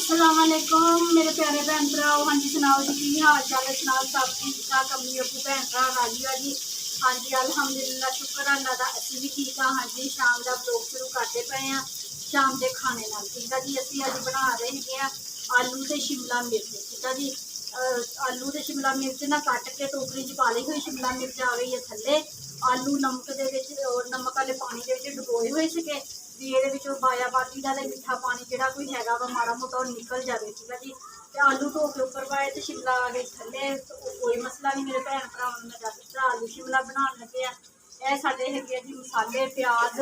अस्सलाम वालेकुम मेरे प्यारे भैन भराओ। हाँ जी सुनाओ जी की हाल चाल है। सुनाओ सब ठीक ठाक अम्मी अबू भैन भरा राजी आ जी। हाँ जी अलहमदुलिल्लाह शुक्र अल्लाह का असी भी ठीक हाँ। हाँ जी शाम का ब्लॉग शुरू करते पे हैं शाम के खाने नाल। ठीक है जी असी अज बना रहे हैं आलू तो शिमला मिर्च। ठीक है जी आलू तो शिमला मिर्च ना कट के टोकरी च पा ली हुई शिमला मिर्च आ गई है थले। आलू नमक के नमक वाले पानी के डुबोए हुए थे भी ये बाया बाकी का मिठा पानी जोड़ा कोई है वा माड़ा मोटा निकल जाए। ठीक है जी तो आलू धो के उपर पाए तो शिमला आ गई थले तो कोई मसला नहीं मेरे भैन भरावां नूं मैं दस दिता आलू शिमला बनाने लगे आ। यह साडे है जी मसाले प्याज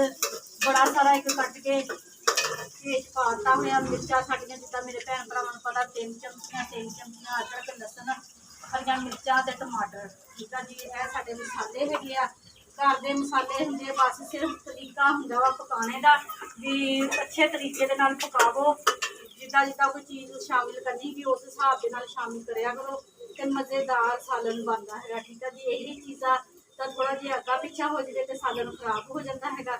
बड़ा सारा एक कट के तेज पाता हुआ मिर्चा साड़ियाँ जिदा मेरे भैन भरावां नूं पता 3 चमचियाँ अदरक लसन हरियां मिर्चा ते टमाटर। ठीक है जी यह साडे मसाले है घर के मसाले होंगे बस सिर्फ तरीका होंगे वा पकाने का भी अच्छे तरीके दे नाल पकावो जिदा जिदा कोई चीज़ शामिल करनी भी उस हिसाब के नाल शामिल करा करो तो मज़ेदार सालन बनता है। ठीक है जी यही चीज़ा तो थोड़ा जिहा अग्गा पिछा हो जाए तो सालन खराब हो जाता है।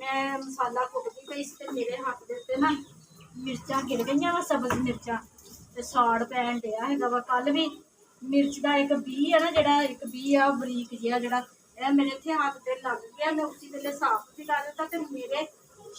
मैं मसाला कुटती पई तो मेरे हाथ के उत्ते ना मिर्चा गिर गई वा सब्ज़ मिर्चा तो साड़ पैन दिया है वा। कल भी मिर्च का एक बी है ना जोड़ा एक बी आ बरीक जिहा जोड़ा यह मेरे इतने हाथ से लग गया मैं उसी वेले साफ भी कर दिता तो मेरे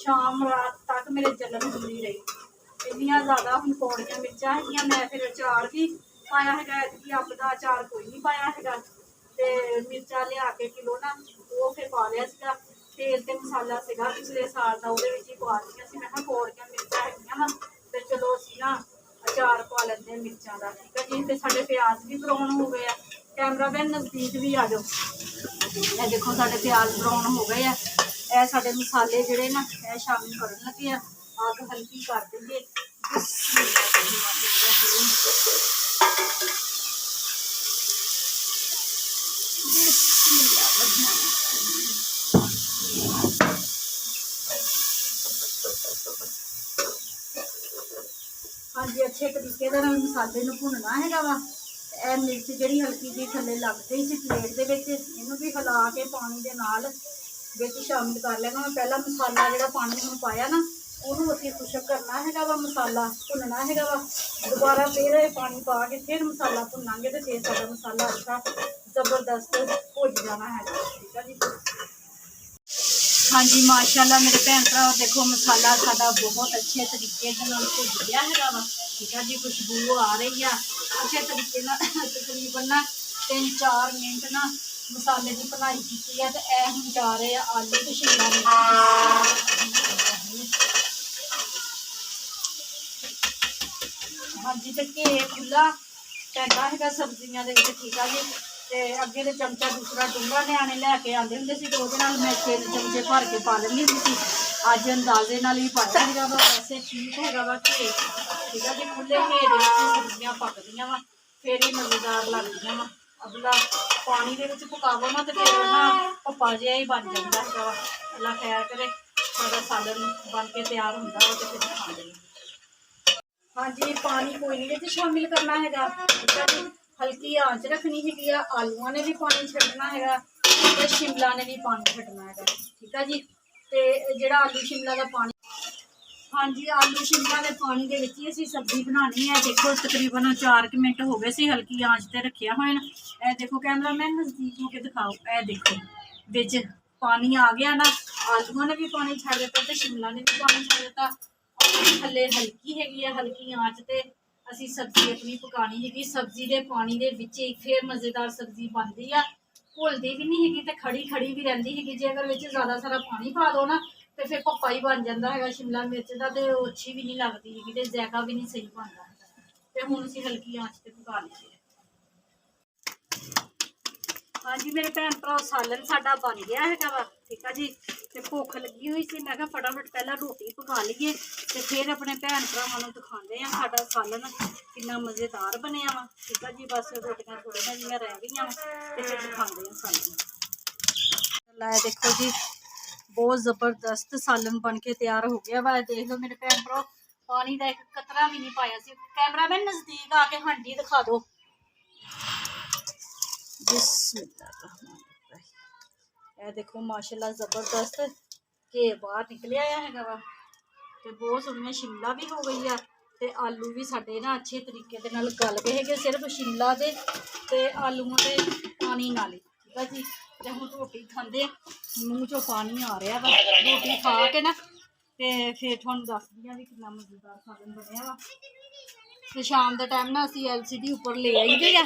शाम रात तक मेरे जलन जुड़ी रही इन्नियां ज़्यादा हम कौड़ियां मिर्चा है। मैं फिर अचार भी पाया है कि अम्ब का अचार कोई नहीं पाया है तो मिर्चा लिया के किलो ना वो फिर पा लिया तेल तो मसाला सगा पिछले साल का वो ही पा दी मैं कौड़ियां मिर्चा है तो चलो असी ना अचार पा लेंगे मिर्चा का। ठीक है जी तो साढ़े प्याज भी ब्राउन हो गए हैं। कैमरा मैन नज़दीक भी आ जाओ यह देखो साढ़े प्याज ब्राउन हो गए हैं। यह साढ़े मसाले जोड़े ना यह शामिल कर लगे अग हल्की कर देंगे। हाँ जी अच्छे तरीके मसाले भुनना है वा। यह मिर्च जी हल्की जी थले लग गई सी प्लेट के इनू भी हिला के पानी के नाल शामिल कर लेना। मैं पहला मसाला जो पानी में पाया ना उन्होंने असी खुशक करना है वा मसाला भुनना है वा। दोबारा फिर पानी पा के फिर मसाला भुनांगे तो फिर सारा मसाला अच्छा जबरदस्त भुज जाना है। ठीक है जी हाँ जी माशाल्लाह मेरे भैन भरा देखो मसाला साडा बहुत अच्छे तरीके भुज गया है वा। ठीक है जी खुशबू आ रही है अच्छे तरीके तकरीबन ना 3-4 मिनट ना मसाले की भुनाई की है तो यह हम जा रहे हैं आलू तो शिमला मिर्च। हाँ जी तो घे खुला पैदा है सब्जियां। ठीक है जी तो अगे तो चमचा दूसरा डूंगा न्याणे लैके आते होंगे तो वो मैं 6 चमचे भर के पा लेंदी होंगी अज अंदाजे नाल ही पाया है वा। वैसे ठीक है वा घे। ठीक है जी खुले घे सब्जियां पकदियां वा फिर ही मज़ेदार लगदियां वा। अगला पानी के पकावो ना तो फिर ना पप्पा जिहा ही बन जाता है वा। अल्लाह खैर करे सारा सालन बन के तैयार होंदा वा तो फिर खांदे। हाँ जी पानी कोई नहीं शामिल करना है। ठीक है जी हल्की आंच रखनी है आलूआ ने भी पानी छड्डना है तो शिमला ने भी पानी छड्डना है। ठीक है जी तो जोड़ा आलू शिमला का पानी हाँ जी आलू शिमला के पानी के विच ही असीं सब्जी बनानी है। देखो तकरीबन 4 मिनट हो गए सी हल्की आंच पर रखिया हुआ ना। ए देखो कैमरा मैन नज़दीक होके दिखाओ ए देखो बिच पानी आ गया ना आलूआ ने भी पानी छड्ड दिता तो शिमला ने भी पानी छड्ड दिता और थल्ले हल्की हैगी हल्की आंच पर असी सब्जी अपनी पकानी है। सब्जी के पानी के विच फिर मज़ेदार सब्जी बनती है घुलती भी नहीं हैगी तो खड़ी खड़ी भी रहिंदी हैगी। जे अगर विच ज़्यादा सारा पानी पा दो ना तो फिर पप्पा ही बन जाता है शिमला मिर्च का तो अच्छी भी नहीं लगती है तो जायका भी नहीं सही बनता है। तो हुण असीं हल्की आंच पर पका लीए। हाँ जी मेरे भैन भरा सालन साडा बन गया है वा। ठीक है जी तो भुख लगी हुई सी मैं फटाफट पहला रोटी पका लीए तो फिर अपने भैन भरावां दिखाते हैं साडा सालन कितना मज़ेदार बनया वा। ठीक है जी बस रोटियां थोड़ियां जिहियां रह गई तो फिर दिखाते हैं सालन। लाया देखो जी बहुत जबरदस्त सालन बन के तैयार हो गया वा। देख लो मेरे भैन भरा पानी का एक कतरा भी नहीं पाया सी। कैमरा मैन नज़दीक आके हांडी दिखा दो। बिस्मिल्लाह देखो माशाल्लाह जबरदस्त घे बाहर निकलिया है वा तो बहुत सोहनिया शिमला भी हो गई है ਤੇ ਆਲੂ ਵੀ ਸਾਡੇ ਨਾ ਅੱਛੇ ਤਰੀਕੇ ਦੇ ਨਾਲ ਗਲ ਗਏ ਹੈਗੇ, ਸਿਰਫ ਸ਼ਿਮਲਾ ਦੇ ਤੇ ਆਲੂਆਂ ਦੇ ਪਾਣੀ ਨਾਲ ਹੀ। ਠੀਕ ਆ ਜੀ। ਤੇ ਹੁਣ ਰੋਟੀ ਖਾਂਦੇ, ਮੂੰਹ ਚੋਂ ਪਾਣੀ ਆ ਰਿਹਾ ਵਾ। ਰੋਟੀ ਖਾ ਕੇ ਨਾ ਤੇ ਫਿਰ ਤੁਹਾਨੂੰ ਦੱਸਦੀ ਹਾਂ ਵੀ ਕਿੰਨਾ ਮਜ਼ੇਦਾਰ ਸਾਲਨ ਬਣਿਆ ਵਾ। ਤੇ ਸ਼ਾਮ ਦੇ ਟਾਈਮ ਨਾ ਅਸੀਂ LCD ਉੱਪਰ ਲੈ ਆਈਦੇ ਆ,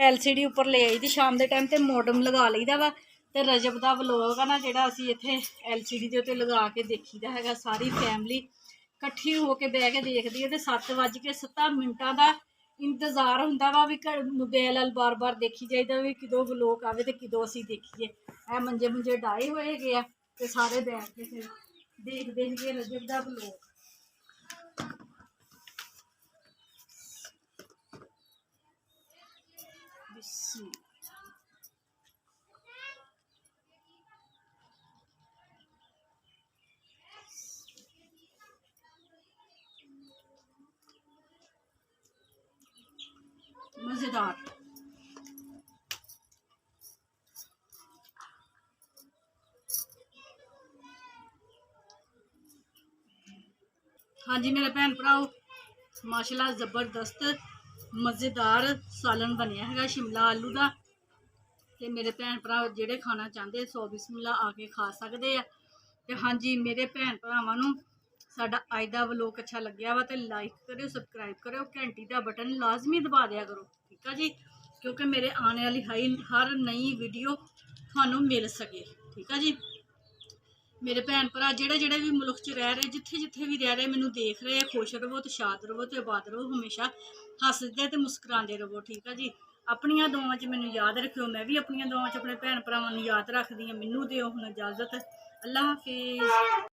LCD ਉੱਪਰ ਲੈ ਆਈ ਦੀ ਸ਼ਾਮ ਦੇ ਟਾਈਮ ਤੇ ਮੋਡਮ ਲਗਾ ਲਈਦਾ ਵਾ। ਤੇ ਰਜਬ ਦਾ ਵਲੋਗ ਆ ਨਾ ਜਿਹੜਾ, ਅਸੀਂ ਇੱਥੇ LCD ਦੇ ਉੱਤੇ ਲਗਾ ਕੇ ਦੇਖੀਦਾ ਹੈਗਾ। ਸਾਰੀ ਫੈਮਿਲੀ ਇਕੱਠੀ ਹੋ ਕੇ ਬਹਿ ਕੇ ਦੇਖਦੀ ਹੈ। ਤੇ 7:07 ਦਾ ਇੰਤਜ਼ਾਰ ਹੁੰਦਾ ਵਾ ਵੀ ਮੋਬਾਈਲ ਵੱਲ ਬਾਰ-ਬਾਰ ਦੇਖੀ ਜਾਈਦਾ ਵੀ ਕਿਦੋਂ ਵਲੋਗ ਆਵੇ ਤੇ ਕਿਦੋਂ ਅਸੀਂ ਦੇਖੀਏ। ਇਹ ਮੰਜੇ ਡਾਏ ਹੋਏ ਹੈਗੇ ਆ ਤੇ ਸਾਰੇ ਬੈਠ ਕੇ ਫਿਰ ਦੇਖਦੇ ਹੈਗੇ ਰਜਬ ਦਾ ਵਲੋਗ। मज़ेदार। हाँ जी मेरे भैन भराओ, माशाल्लाह ज़बरदस्त मज़ेदार सालन बनया है शिमला आलू का। ते मेरे भैन भरा जेड़े खाना चाहते 100 बिस्मिल्ला आके खा सकते हैं। तो हाँ जी मेरे भैन भरावां नूं साडा अज दा व्लॉग अच्छा लग्या वा तो लाइक करो, सबसक्राइब करो, घंटी का बटन लाजमी दबा दिया करो। ठीक है जी, क्योंकि मेरे आने वाली हर नई वीडियो थानू मिल सके। ठीक है जी। मेरे भैन भरा जेड़े जेड़े भी मुल्क च रह रहे, जिथे जिथे भी रह रहे, मैनू देख रहे, खुश रवो तो शाद रवो तो आबाद रवो, हमेशा हसदे तो मुस्कुराते रवो। ठीक है जी। अपनिया दुआवां च मैनू याद रखियो, मैं भी अपनिया दुआवां च अपने भैन भरावां नूं याद रखदी हां। मैनू दिओ हुण इजाजत। अल्लाह हाफिज़।